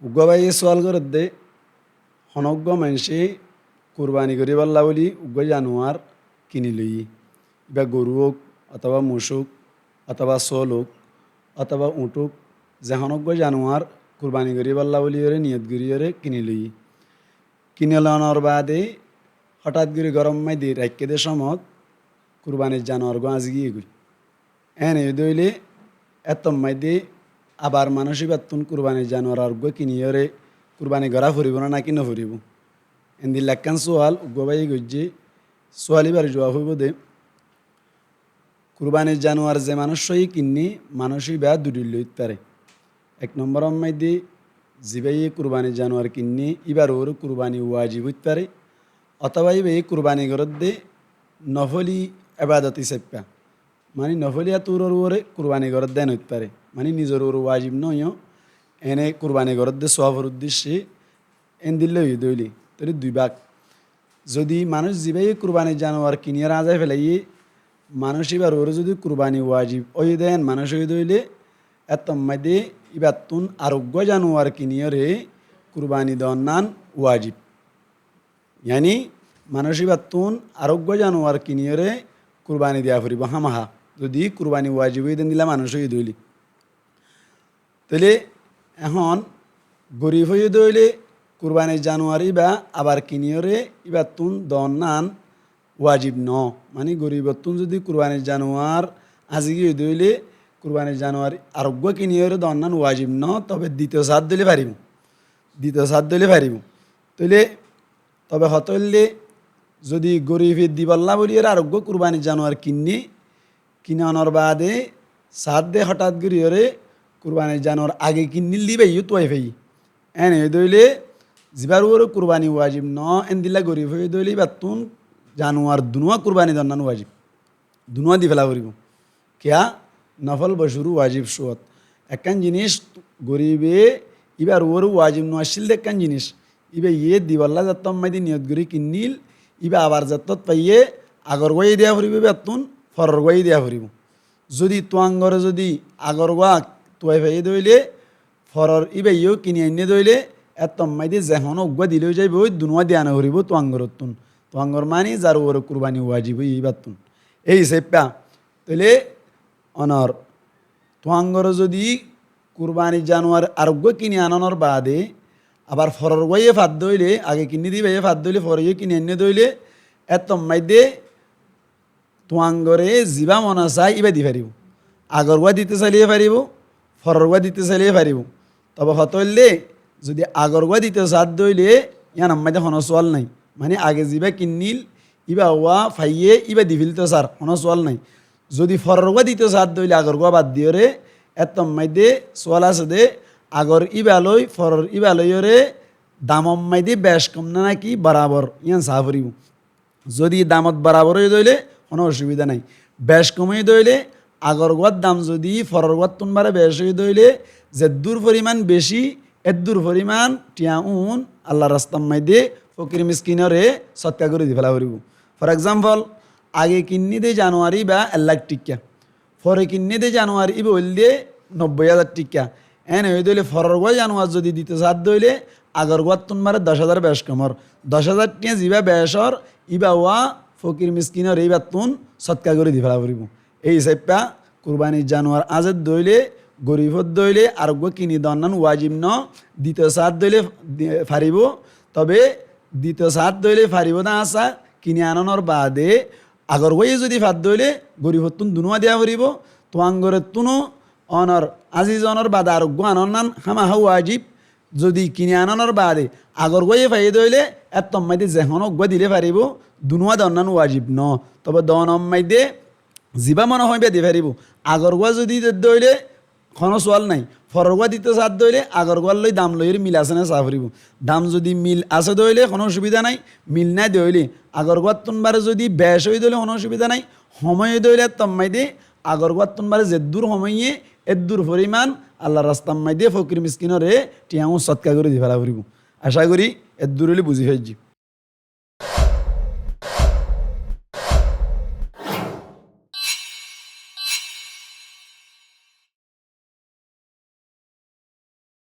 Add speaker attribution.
Speaker 1: উগ্গবাই সোয়াল করে দে হনজ্ঞ মানুষে কুরবানি করি পাল্লা বলি উগ্গ জানোয়ার কিনি লই বা গরু হোক অথবা মোষ হোক অথবা চল হোক অথবা উঁট হোক যে হনজ্ঞ জানোয়ার কুরবানি করি পাল্লা বলি ওরে নিয়ত করি ওরে কিনি লই কিনে লওয়ানোর বাদে হঠাৎ করে গরম মাই দিয়ে রাখকে দে সমত কুরবানির জানোয়ার গো আজ গিয়ে গই এনে দইলে এত মাই দিয়ে আবার মানুষই বাতুন কুরবানির জানোয়ার আর গো কিনি ওরে কুরবানি করা ফুরিব না কিনে ফুরিব এন্দি লেখান সোয়াল উগ্গবাই গজ্জে সোয়ালি বাড়ি জবাব হইব দে কুরবানির জানোয়ার যে মানুষই কিনি মানুষই বা দুটি লইতে পারে এক নম্বর মাইদি জিবাই কুরবানির জানোয়ার কিনি এবার ওর কুরবানি ওয়াজিব হইতে পারে অথবা এই কুরবানি গরত দে নফলি এবাদতি সেপ্পা মানে নফলিয়া তোর ওরে কুরবানি গরত দেন হইতে পারে মানে নিজের ওর ওয়াজিব নয় এনে কুরবানি গরত দে সওয়াবের উদ্দেশ্যে এন দিলে দইলি তোর দুই ভাগ যদি মানুষ জিবাই কুরবানি জানোয়ার কিনিয়ে রাজায় ফেলাই মানুষ এবার ওর যদি কুরবানি ওয়াজিব ওই দেন মানুষ ওই দইলে এত মাইদে এবার তুন আরোগ্য জানোয়ার কিনিয়ে রে কুরবানি দেওয়ার নান ওয়াজিব ইয়ানি মানুষ এবার তুন আরোগ্য জানোয়ার কিনিয়ে রে কুরবানি দেওয়া ফুরিব হামাহা যদি কুরবানি ওয়াজিব হয়ে দেন দিলা মানুষ হয়ে দইলি তাহলে এখন গরিব হয়ে দইলে কুরবানির জানুয়ারি বা আবার কিনিয়রে এবার তুন দন নান ওয়াজিব ন মানে গরিবর তুন যদি কুরবানির জানুয়ার আজি গিয়ে দইলে কুরবানির জানুয়ারি আরোগ্য কিনিয়রে দন নান ওয়াজিব ন তবে দ্বিতীয় সাত দিলে পারিব তইলে তবে হতইলে যদি গরিবের দিবল্লা বলি এর আরোগ্য কুরবানির জানুয়ার কিনানোর বাদে সাত দে হঠাৎ গরিয়রে কুরবানির জানোয়ার আগে কিনিল দিবে ইউ তোয়াই ফেই এনে দইলে জিবার ওর কুরবানি ওয়াজিব ন এন দিলা গরিব হয়ে দইলে বা তুন জানোয়ার দুনুয়া কুরবানি দন্নান ওয়াজিব দুনুয়া দি ফেলা করিব কেয়া নফল বসুরু ওয়াজিব সুয়ত একখান জিনিস গরিবে ইবার ওর ওয়াজিব নোয়াশিল একখান জিনিস ইবে ইয়ে দিবাল্লা যাত্তম মাইদি নিয়ত গরি কিনিল ইবা আবার যাত্তত পাইয়ে আগর গোয়াই দেয়া ফুরিব বেতুন ফরর গোয়াই দেয়া ফুরিব যদি তোয়াঙ্গরে যদি আগর গোয়া তোয়াই ফাই দইলে ফরর ইবে ইয়েও কিনি আইনে দইলে এত মাইদি যেহন অজ্ঞা দিলেও যাইব ওই দুনুয়া দিয়ানো হরিব তোয়াঙ্গরতুন তোয়াঙ্গর মানি যার ওর কুরবানি ওয়াজিব ইবাতুন এই সেপ্পা তাইলে অনর তোয়াঙ্গর যদি কুরবানি জানোয়ার আরোগ্য কিনি আনানোর বাদে আবার ফরর গোয়ে ফাদ দইলে আগে কিনি দিবে ফাদ দইলে ফরইয়ে কিনি আইনে দইলে এত মাইদে তোয়াঙ্গরে জিবা মনা চাই ইবা দি পারিব আগর গোয়া দিতে চাইলে পারিব ফরর গোয়া দিতে চাইলে পারিব তবে হতইলে যদি আগর গোয়া দিতে সাত দইলে ইয়ান আম্মাইতে হন সোয়াল নাই মানে আগে জিবা কিনিল ইবা ওয়া ফাইয়ে ইবা দিবিল তো স্যার হন সোয়াল নাই যদি ফরর গোয়া দিতে সাত দইলে আগর গোয়া বাদ দিও রে এত মাইদে সোয়াল আছে দে আগর ইবা লই ফরর ইবা লই রে দাম মাইদে বেশ কম না নাকি বরাবর ইয়ান সাহ ফুরিব যদি দামত বরাবর হয়ে দইলে কোনো অসুবিধা নাই বেশ কমে দইলে আগর গোয়ার দাম যদি ফরর গোয়ার তুনবারে বেশ হয়ে দইলে যে দূর পরিমাণ বেশি এদুর পরিমাণ টিয়াউন আল্লাহ রাস্তাম মাইদে ফকির মিসকিনরে সৎকা করে দি ফেলা করিব ফর এক্সাম্পল আগে কিন্নি দে জানুয়ারি বা 1 লাখ টিকা ফরে কিন্নি দে জানুয়ারি ইবে হইলে 90,000 টিকা এনে হয়ে দইলে ফরর গোয়া জানুয়ার যদি দিতে সাত দইলে আগর গোয়ার তুনবারে 10,000 বেশ কমর 10,000 টিয়া জিবা বেশর ইবা ওয়া ফকির মিসকিনর এই বাতুন সৎকা করে দি ফেলা করিব এই হিসাবটা কুরবানির জানোয়ার আজের দইলে গরিবত দইলে আরোগ্য কিনি দন্নান ওয়াজিব ন দ্বিতীয় সাত দইলে ফারিব তবে দ্বিতীয় সাত দইলে ফারিব না আসা কিনি আনানোর বাদে আগর গিয়ে যদি ফাত দইলে গরিবত তুন দুনুয়া দেওয়া ফুরিব তোয়াঙ্গরের তুনো অনর আজিজ অনর বাদে আরোগ্য আনন্নান হামাহা ওয়াজিব যদি কিনি আনানোর বাদে আগর গিয়ে ফাই দইলে এত মাইদে যেহন অজ্ঞ দিলে পারিব দুনুয়া দন্নান ওয়াজিব ন তবে দন মাইদে জিবা মনে হয় বেদি পারিব আগর গোয়া যদি দইলে কোনো সোয়াল নাই ফরর গোয়া দিতে সাত দইলে আগর গোয়ার লই দাম লইয়ের মিল আছে না চা ফুরিব দাম যদি মিল আছে দইলে কোনো অসুবিধা নাই মিল নাই দইলে আগর গোয়ার তুনবারে যদি বেশ হয়ে দইলে কোনো অসুবিধা নাই সময় দইলে তম্মাই দিয়ে আগর গোয়ার তুনবারে যে দূর সময়ে এদূর পরিমাণ আল্লাহ রাস্তাম্মাই দিয়ে ফকির মিসকিনরে টিয়াও সৎকা করে দি ফেলা ফুরিব আশা করি এদূর হলে বুঝি হয়েছি